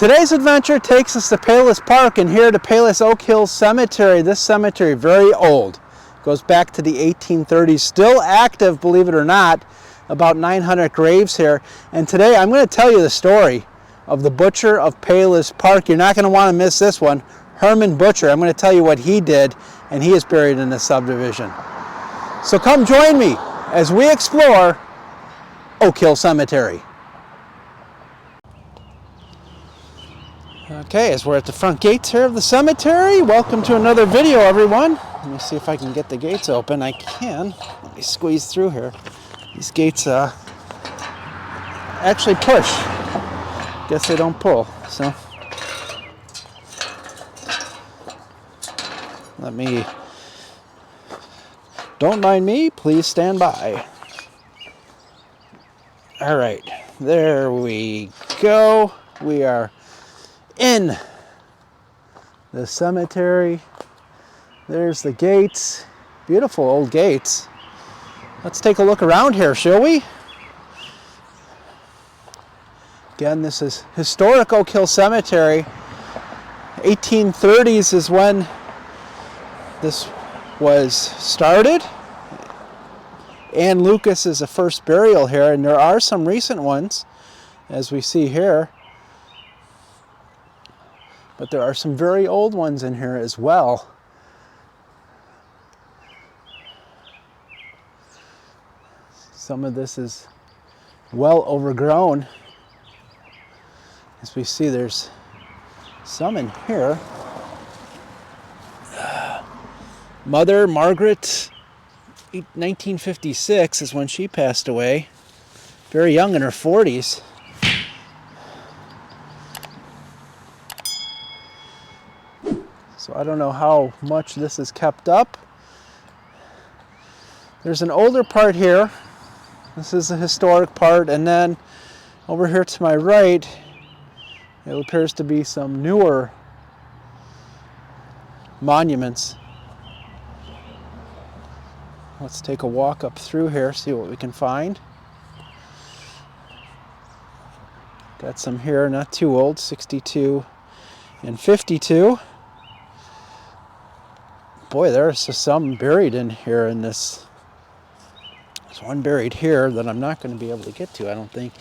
Today's adventure takes us to Palos Park and here to Palos Oak Hill Cemetery. This cemetery, very old, goes back to the 1830s, still active, believe it or not, about 900 graves here. And today I'm going to tell you the story of the Butcher of Palos Park. You're not going to want to miss this one. Herman Butcher, I'm going to tell you what he did, and he is buried in this subdivision. So come join me as we explore Oak Hill Cemetery. Okay, as we're at the front gates here of the cemetery, welcome to another video, everyone. Let me see if I can get the gates open. I can. Let me squeeze through here. These gates actually push. Guess they don't pull, so. Let me, don't mind me, please stand by. All right, there we go. We are in the cemetery. There's the gates. Beautiful old gates. Let's take a look around here, shall we? Again, this is historic Oak Hill Cemetery. 1830s is when this was started. Ann Lucas is the first burial here, and there are some recent ones, as we see here. But there are some very old ones in here as well. Some of this is well overgrown. As we see, there's some in here. Mother Margaret, 1956 is when she passed away. Very young, in her 40s. So I don't know how much this is kept up. There's an older part here. This is the historic part, and then over here to my right, it appears to be some newer monuments. Let's take a walk up through here, see what we can find. Got some here, not too old, 62 and 52. Boy, there's some buried in here in this. There's one buried here that I'm not going to be able to get to, I don't think.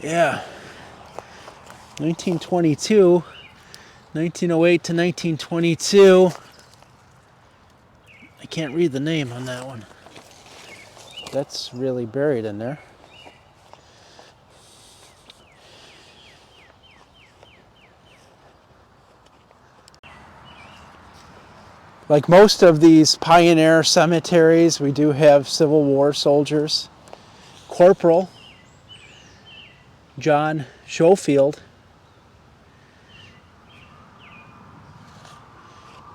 Yeah. 1922, 1908 to 1922. I can't read the name on that one. That's really buried in there. Like most of these pioneer cemeteries, we do have Civil War soldiers. Corporal John Schofield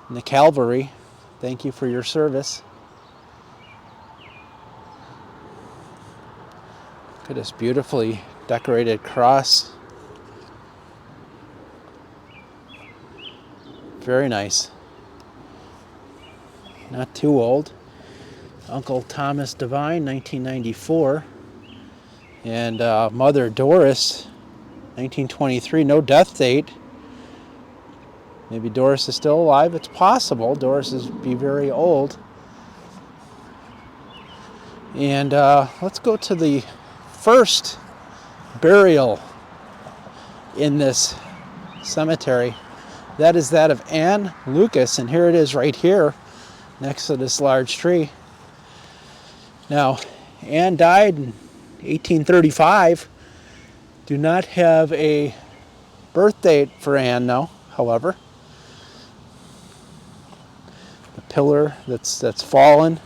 in the cavalry. Thank you for your service. Look at this beautifully decorated cross. Very nice. Not too old. Uncle Thomas Devine, 1994. And Mother Doris, 1923. No death date. Maybe Doris is still alive. It's possible. Doris is be very old. And let's go to the first burial in this cemetery. That is that of Ann Lucas, and here it is right here next to this large tree. Now, Ann died in 1835. Do not have a birth date for Ann, no, however. The pillar that's fallen,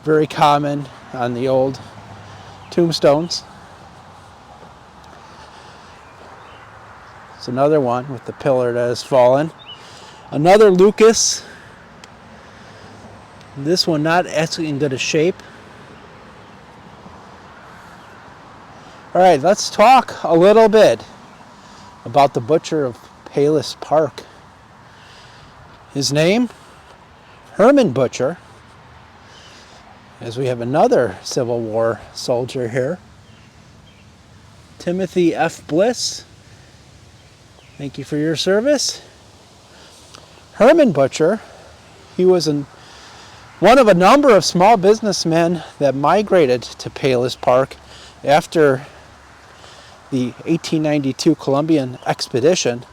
very common on the old tombstones. It's another one with the pillar that has fallen. Another Lucas. This one not actually in good a shape. All right, let's talk a little bit about the Butcher of Palos Park. His name, Herman Butcher, as we have another Civil War soldier here. Timothy F. Bliss, Thank you for your service. Herman Butcher, he was one of a number of small businessmen that migrated to Palos Park after the 1892 Columbian expedition.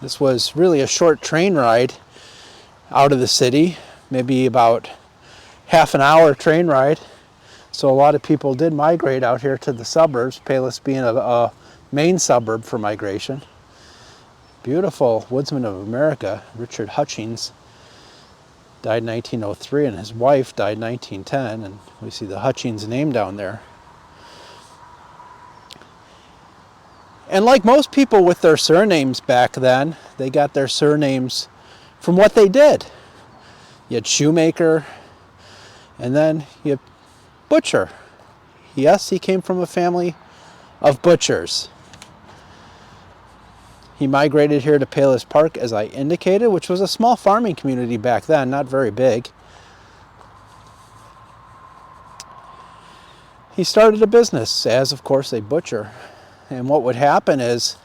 This was really a short train ride out of the city, maybe about half an hour train ride. So a lot of people did migrate out here to the suburbs, Palos being a main suburb for migration. Beautiful woodsman of America, Richard Hutchings, died in 1903, and his wife died in 1910, and we see the Hutchings name down there. And like most people with their surnames back then, they got their surnames from what they did. You had shoemaker, and then you had butcher. Yes, he came from a family of butchers. He migrated here to Palos Park, as I indicated, which was a small farming community back then, not very big. He started a business as, of course, a butcher. And what would happen is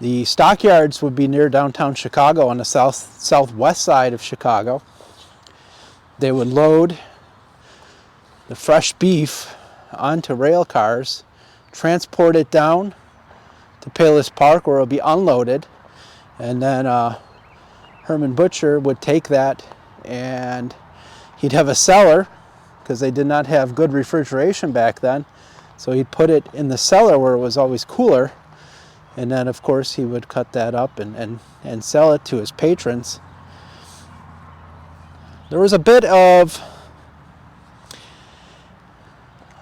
the stockyards would be near downtown Chicago on the southwest side of Chicago. They would load the fresh beef onto rail cars, transport it down to Palos Park where it would be unloaded, and then Herman Butcher would take that, and he'd have a cellar because they did not have good refrigeration back then, so he'd put it in the cellar where it was always cooler, and then of course he would cut that up and sell it to his patrons. There was a bit of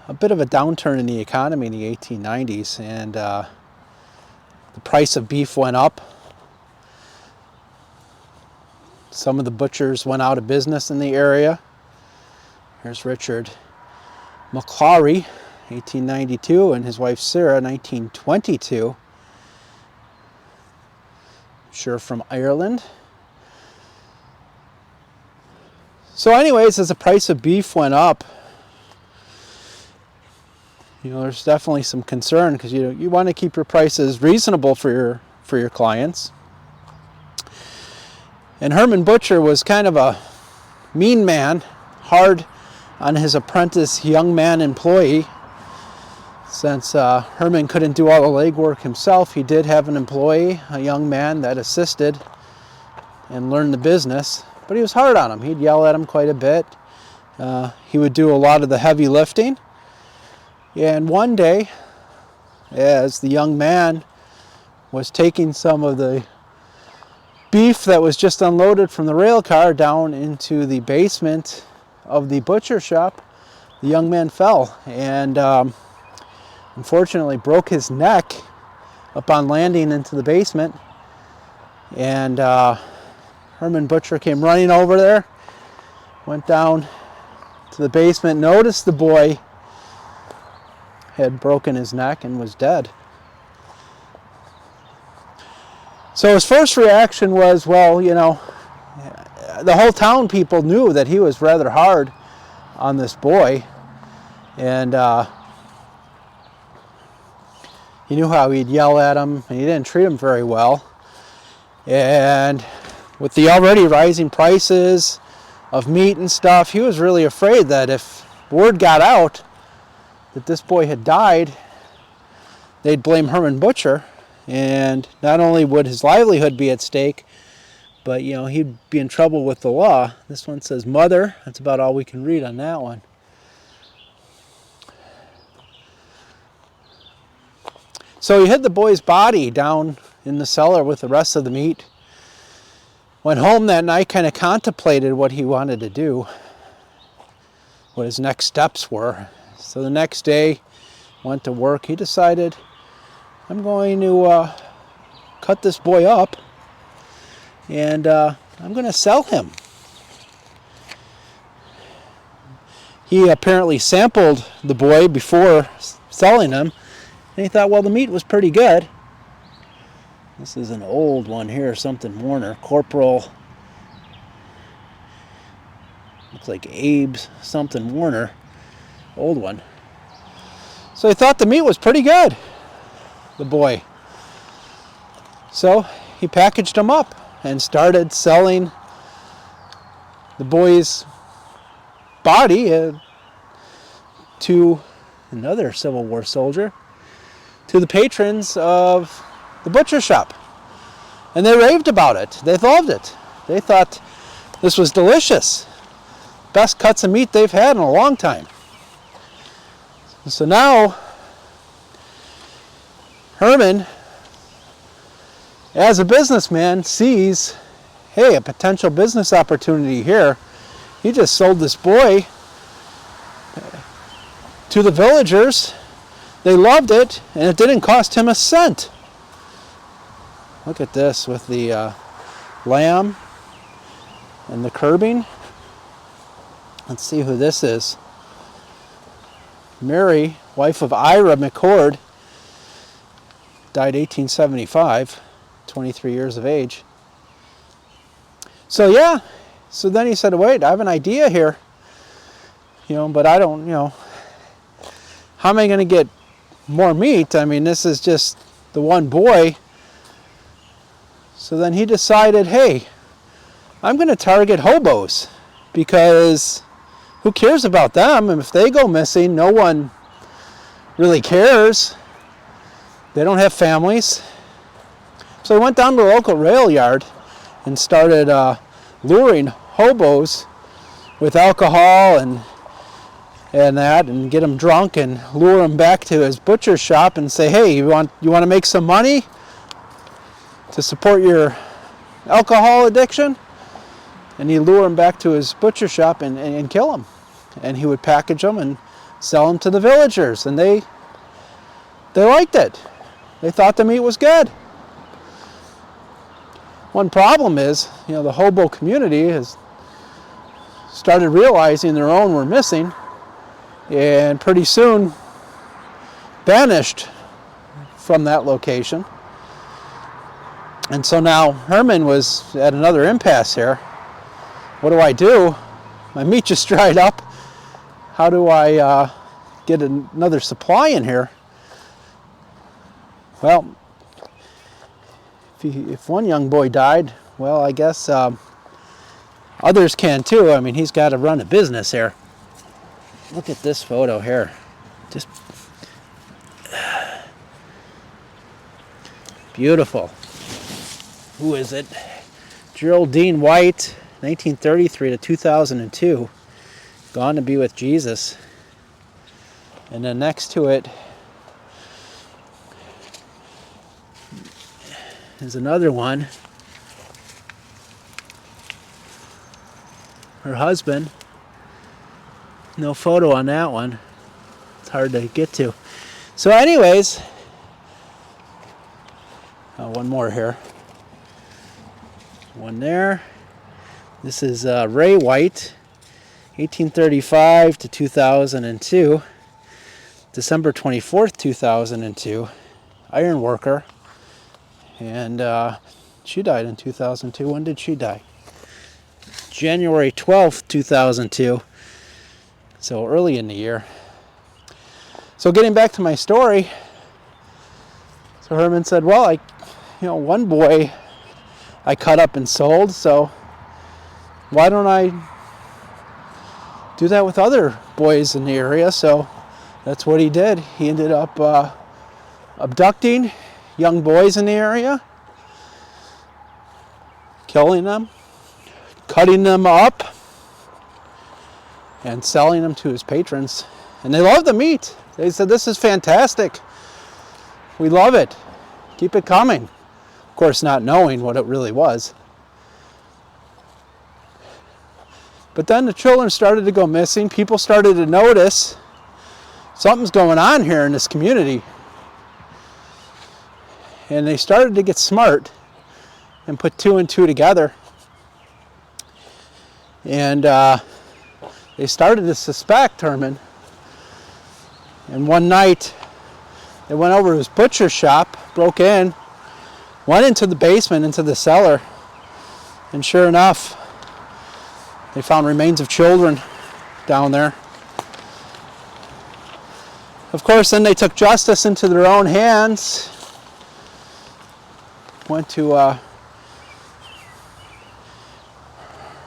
a downturn in the economy in the 1890s, and the price of beef went up. Some of the butchers went out of business in the area. Here's Richard McClary, 1892, and his wife Sarah, 1922. Sure, from Ireland. So anyways, as the price of beef went up, there's definitely some concern because you want to keep your prices reasonable for your clients. And Herman Butcher was kind of a mean man, hard on his apprentice young man employee. Since Herman couldn't do all the legwork himself, he did have an employee, a young man that assisted and learned the business. But he was hard on him. He'd yell at him quite a bit. He would do a lot of the heavy lifting. And one day, as the young man was taking some of the beef that was just unloaded from the rail car down into the basement of the butcher shop, the young man fell and unfortunately broke his neck upon landing into the basement. And Herman Butcher came running over there, went down to the basement, noticed the boy had broken his neck and was dead. So his first reaction was, well, the whole town people knew that he was rather hard on this boy, and he knew how he'd yell at him, and he didn't treat him very well. And with the already rising prices of meat and stuff, he was really afraid that if word got out that this boy had died, they'd blame Herman Butcher, and not only would his livelihood be at stake, but he'd be in trouble with the law. This one says mother. That's about all we can read on that one. So he hid the boy's body down in the cellar with the rest of the meat. Went home that night, kind of contemplated what he wanted to do, what his next steps were. So the next day, went to work. He decided, I'm going to cut this boy up, and I'm going to sell him. He apparently sampled the boy before selling him, and he thought, well, the meat was pretty good. This is an old one here, something Warner, Corporal, looks like Abe's something Warner, old one. So he thought the meat was pretty good, the boy. So he packaged them up and started selling the boy's body to another Civil War soldier, to the patrons of the butcher shop. And they raved about it. They loved it. They thought this was delicious. Best cuts of meat they've had in a long time. So now, Herman, as a businessman, sees, hey, a potential business opportunity here. He just sold this boy to the villagers. They loved it, and it didn't cost him a cent. Look at this with the lamb and the curbing. Let's see who this is. Mary, wife of Ira McCord, died 1875, 23 years of age. So yeah, so then he said, wait, I have an idea here, but I don't, how am I going to get more meat? I mean, this is just the one boy. So then he decided, hey, I'm going to target hobos, because who cares about them? And if they go missing, no one really cares. They don't have families. So he went down to the local rail yard and started luring hobos with alcohol and that, and get them drunk and lure them back to his butcher shop and say, hey, you want to make some money to support your alcohol addiction? And he'd lure them back to his butcher shop and kill them. And he would package them and sell them to the villagers. And they liked it. They thought the meat was good. One problem is, the hobo community has started realizing their own were missing, and pretty soon banished from that location. And so now Herman was at another impasse here. What do I do? My meat just dried up. How do I get another supply in here? Well, if one young boy died, well, I guess others can too. I mean, he's got to run a business here. Look at this photo here. Just beautiful. Who is it? Geraldine White, 1933 to 2002. Gone to be with Jesus. And then next to it is another one. Her husband. No photo on that one. It's hard to get to. So anyways, one more here. One there. This is Ray White, 1835 to 2002. December 24th, 2002. Iron worker. And she died in 2002. When did she die? January 12th, 2002. So early in the year. So getting back to my story. So Herman said, well, one boy I cut up and sold, so why don't I do that with other boys in the area? So that's what he did. He ended up abducting young boys in the area, killing them, cutting them up, and selling them to his patrons. And they loved the meat. They said, this is fantastic. We love it. Keep it coming. Of course, not knowing what it really was. But then the children started to go missing. People started to notice something's going on here in this community. And they started to get smart and put two and two together. And they started to suspect Herman. And one night, they went over to his butcher shop, broke in, went into the basement, into the cellar, and sure enough, they found remains of children down there. Of course, then they took justice into their own hands went to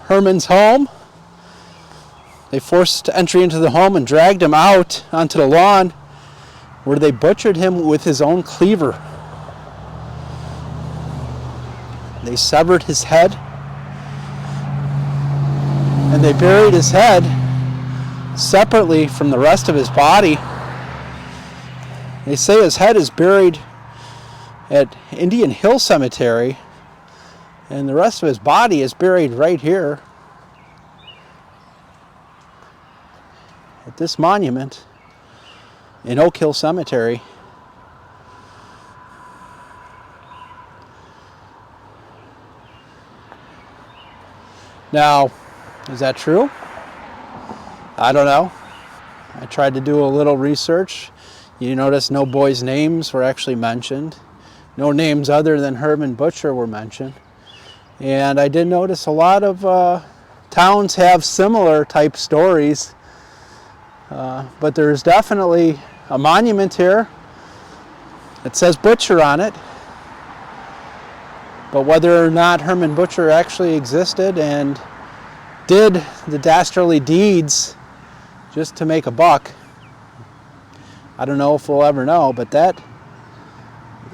Herman's home. They forced entry into the home and dragged him out onto the lawn, where they butchered him with his own cleaver. They severed his head, and they buried his head separately from the rest of his body. They say his head is buried at Indian Hill Cemetery, and the rest of his body is buried right here at this monument in Oak Hill Cemetery. Now, is that true? I don't know. I tried to do a little research. You notice no boys' names were actually mentioned. No names other than Herman Butcher were mentioned. And I did notice a lot of towns have similar type stories. But there's definitely a monument here. It says Butcher on it. But whether or not Herman Butcher actually existed and did the dastardly deeds just to make a buck, I don't know if we'll ever know, but that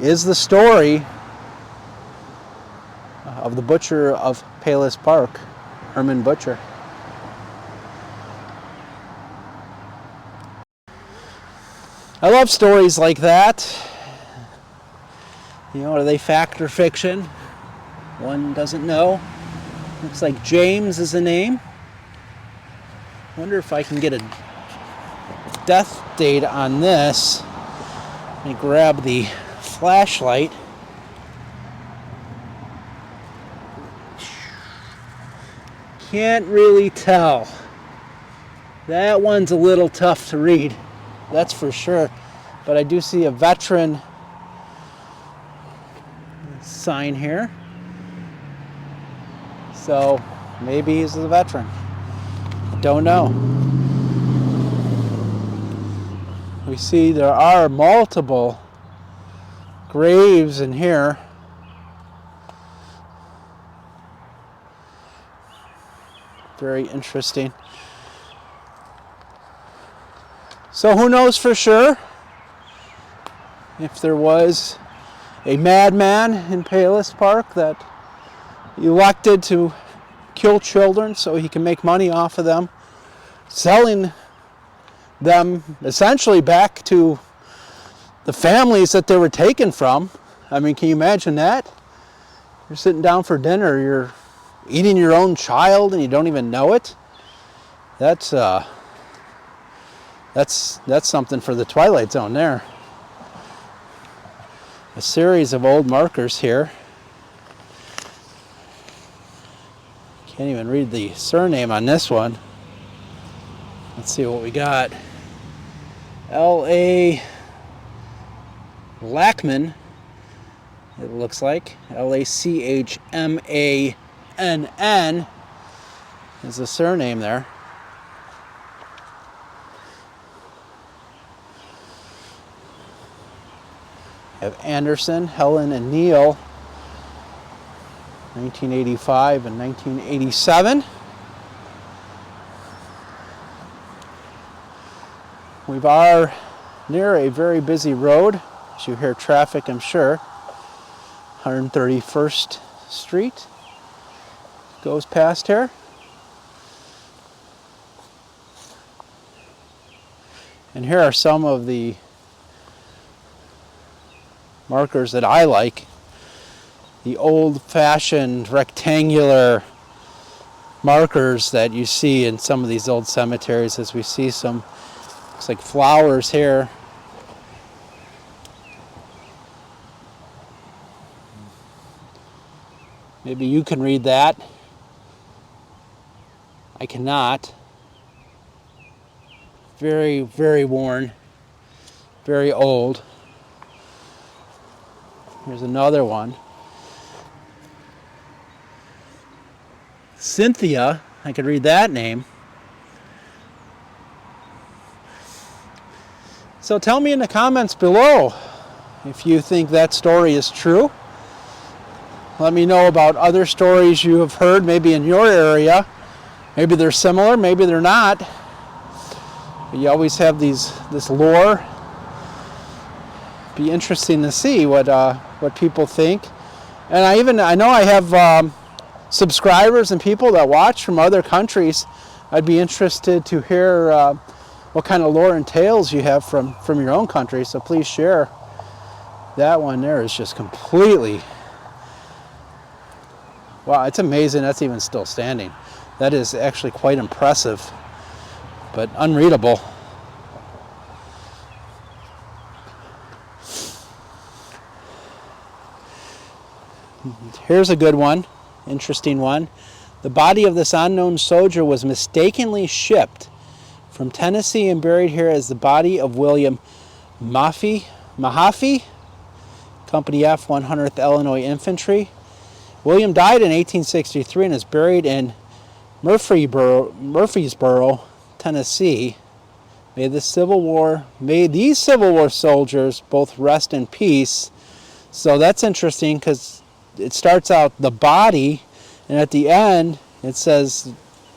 is the story of the butcher of Palos Park, Herman Butcher. I love stories like that. You know, are they fact or fiction? One doesn't know. Looks like James is the name. Wonder if I can get a death date on this. Let me grab the flashlight. Can't really tell. That one's a little tough to read, that's for sure. But I do see a veteran sign here. So maybe he's a veteran. Don't know. We see there are multiple graves in here. Very interesting. So who knows for sure if there was a madman in Palos Park that elected to kill children so he can make money off of them, selling them essentially back to the families that they were taken from. I mean, can you imagine that? You're sitting down for dinner, you're eating your own child and you don't even know it. That's something for the Twilight Zone there. A series of old markers here. Can't even read the surname on this one. Let's see what we got. L.A. Lackman, it looks like. L-A-C-H-M-A-N-N is the surname there. We have Anderson, Helen, and Neil, 1985 and 1987. We are near a very busy road. As you hear traffic, I'm sure. 131st Street goes past here. And here are some of the markers that I like. The old-fashioned rectangular markers that you see in some of these old cemeteries, as we see some, looks like flowers here. Maybe you can read that. I cannot. Very, very worn, very old. Here's another one. Cynthia, I could read that name. So tell me in the comments below if you think that story is true. Let me know about other stories you have heard, maybe in your area. Maybe they're similar, maybe they're not. But you always have this lore. Be interesting to see what people think. And I know I have subscribers and people that watch from other countries. I'd be interested to hear what kind of lore and tales you have from your own country. So please share. That one there is just completely, wow, it's amazing that's even still standing. That is actually quite impressive, but unreadable. Here's a good one, interesting one. The body of this unknown soldier was mistakenly shipped from Tennessee and buried here as the body of William Mahaffey, Company F, 100th Illinois Infantry. William died in 1863 and is buried in Murfreesboro, Tennessee. May these Civil War soldiers both rest in peace. So that's interesting because it starts out the body, and at the end it says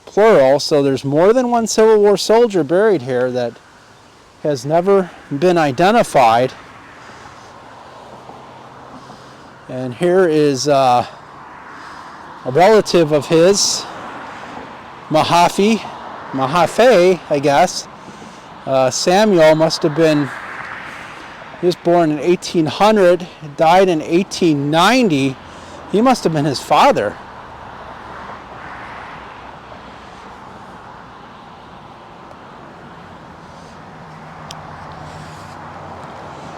plural, so there's more than one Civil War soldier buried here that has never been identified. And here is a relative of his, Mahaffey, I guess. Samuel must have been, he was born in 1800, died in 1890. He must have been his father.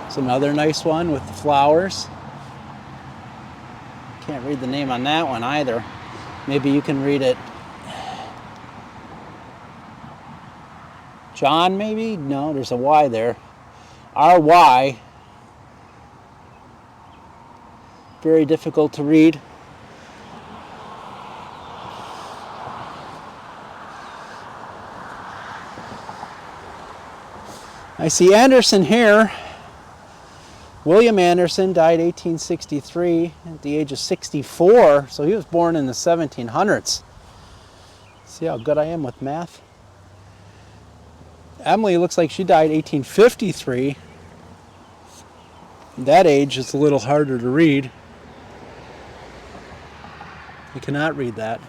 It's another nice one with the flowers. Can't read the name on that one either. Maybe you can read it. John, maybe? No, there's a Y there. R-Y. Very difficult to read. I see Anderson here. William Anderson died 1863 at the age of 64, so he was born in the 1700s. See how good I am with math? Emily looks like she died 1853. That age is a little harder to read. You cannot read that.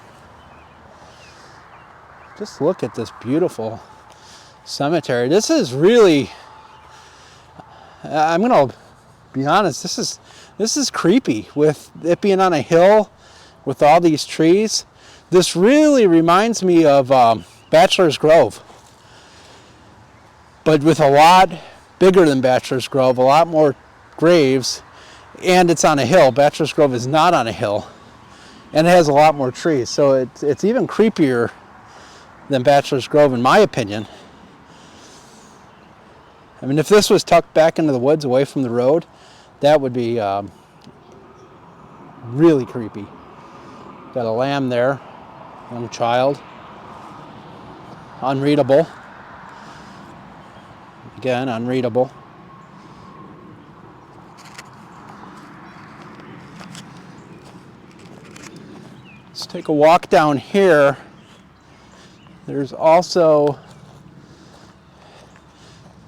Just look at this beautiful cemetery. This is really, I'm going to be honest, this is creepy with it being on a hill with all these trees. This really reminds me of Bachelor's Grove, but with a lot bigger than Bachelor's Grove, a lot more graves, and it's on a hill. Bachelor's Grove is not on a hill, and it has a lot more trees, so it's even creepier than Bachelor's Grove in my opinion. I mean, if this was tucked back into the woods away from the road, that would be really creepy. Got a lamb there, young child. Unreadable. Again, unreadable. Let's take a walk down here. There's also,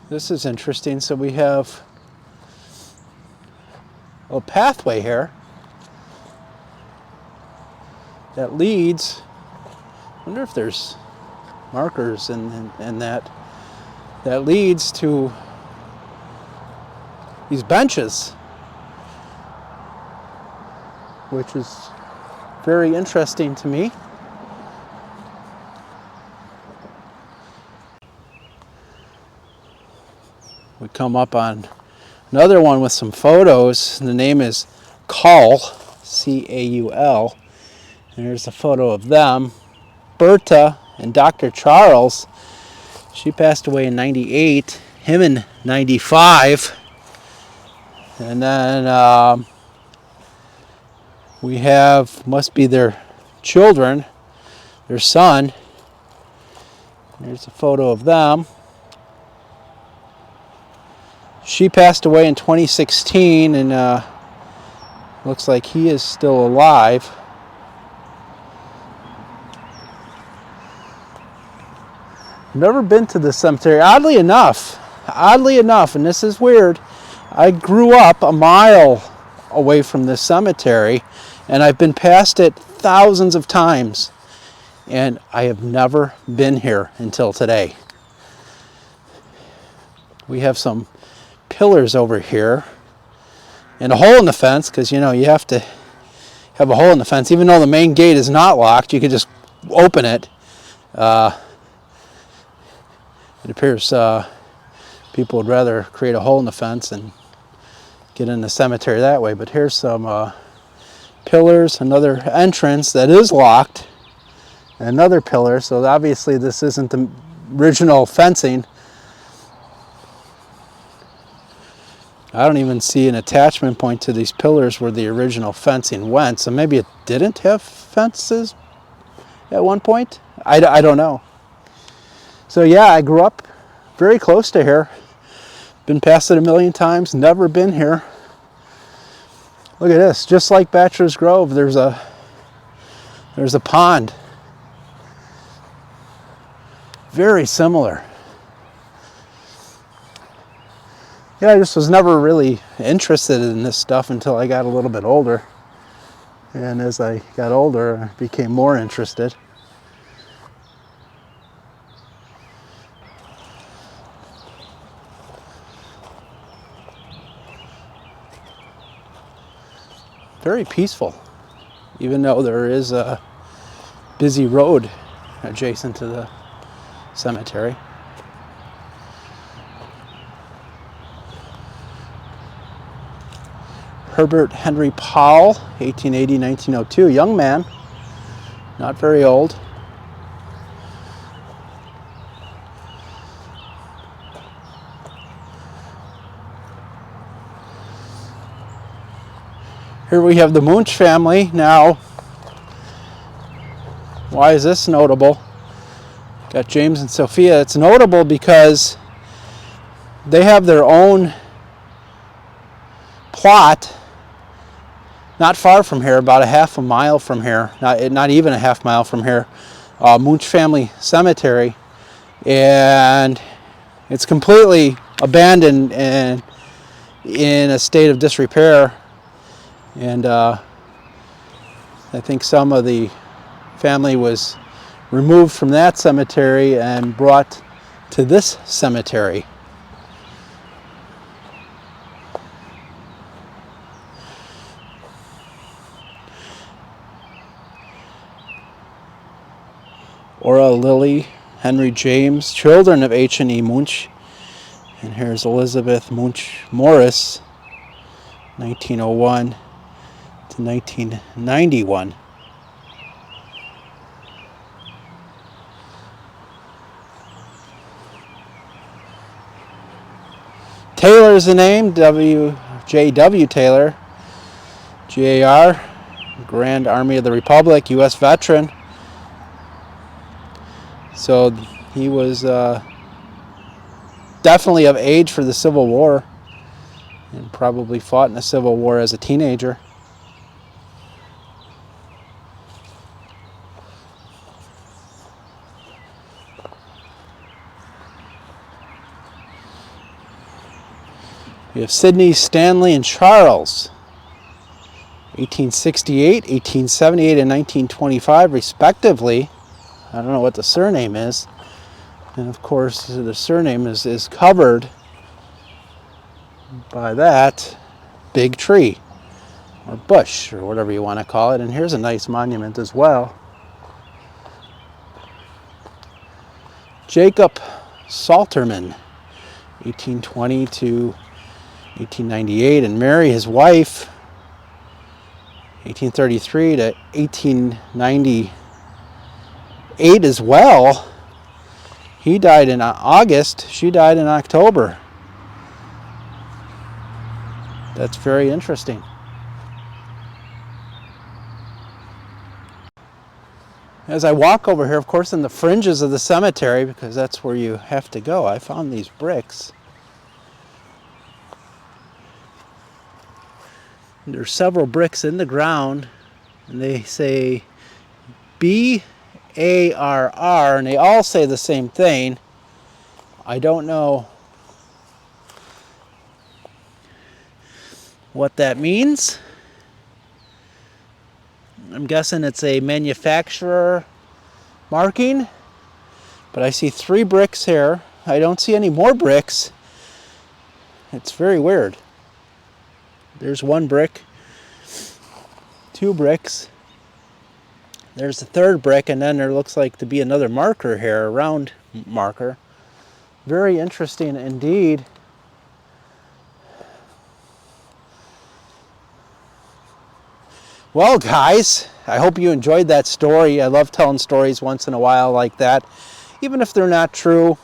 this is interesting. So we have a pathway here that leads, I wonder if there's markers and that leads to these benches, which is very interesting to me. We come up on another one with some photos. The name is Caul, C-A-U-L. And here's a photo of them. Berta and Dr. Charles. She passed away in 98, him in 95. And then we have, must be their children, their son. Here's a photo of them. She passed away in 2016, and Looks like he is still alive. Never been to this cemetery. Oddly enough, and this is weird, I grew up a mile away from this cemetery, and I've been past it thousands of times, and I have never been here until today. We have some pillars over here and a hole in the fence, because you know you have to have a hole in the fence. Even though the main gate is not locked, you can just open it. It appears people would rather create a hole in the fence and get in the cemetery that way. But here's some pillars, another entrance that is locked, and another pillar. So obviously this isn't the original fencing. I don't even see an attachment point to these pillars where the original fencing went. So maybe it didn't have fences at one point. I don't know. So yeah, I grew up very close to here. Been past it a million times, never been here. Look at this, just like Bachelor's Grove, there's a pond. Very similar. Yeah, I just was never really interested in this stuff until I got a little bit older. And as I got older, I became more interested. Very peaceful, even though there is a busy road adjacent to the cemetery. Herbert Henry Powell, 1880-1902, young man, not very old. Here we have the Munch family. Now, why is this notable? Got James and Sophia. It's notable because they have their own plot not far from here, about a half a mile from here, not even a half mile from here, Munch family cemetery, and it's completely abandoned and in a state of disrepair. And I think some of the family was removed from that cemetery and brought to this cemetery. Ora Lily, Henry James, children of H&E Munch. And here's Elizabeth Munch Morris, 1901 to 1991. Taylor is the name, J.W. Taylor, G.A.R., Grand Army of the Republic, U.S. veteran. So he was definitely of age for the Civil War and probably fought in the Civil War as a teenager. We have Sidney, Stanley, and Charles, 1868, 1878, and 1925, respectively. I don't know what the surname is. And of course, the surname is covered by that big tree, or bush, or whatever you want to call it. And here's a nice monument as well. Jacob Salterman, 1820 to 1898, and Mary, his wife, 1833 to 1898 as well. He died in August, she died in October. That's very interesting. As I walk over here, of course, in the fringes of the cemetery, because that's where you have to go, I found these bricks. There's several bricks in the ground, and they say B-A-R-R, and they all say the same thing. I don't know what that means. I'm guessing it's a manufacturer marking, but I see 3 bricks here. I don't see any more bricks. It's very weird. There's 1 brick, 2 bricks. There's the 3rd brick, and then there looks like to be another marker here, a round marker. Very interesting indeed. Well, guys, I hope you enjoyed that story. I love telling stories once in a while like that, even if they're not true.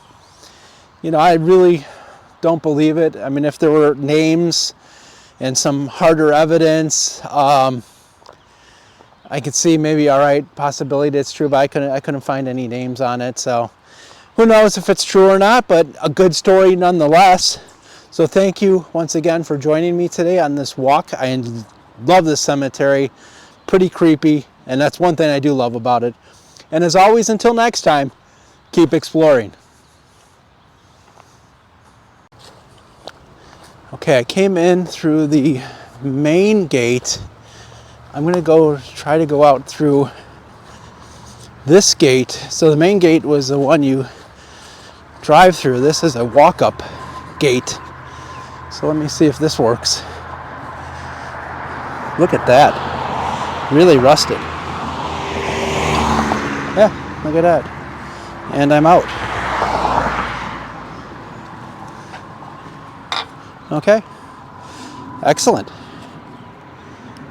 You know, I really don't believe it. I mean, if there were names and some harder evidence, I could see maybe, all right, possibility it's true, but I couldn't find any names on it. So who knows if it's true or not, but a good story nonetheless. So thank you once again for joining me today on this walk. I love this cemetery, pretty creepy, and that's one thing I do love about it. And as always, until next time, keep exploring. Okay, I came in through the main gate. I'm gonna try to go out through this gate. So the main gate was the one you drive through. This is a walk-up gate. So let me see if this works. Look at that. Really rusted. Yeah, look at that. And I'm out. Okay. Excellent.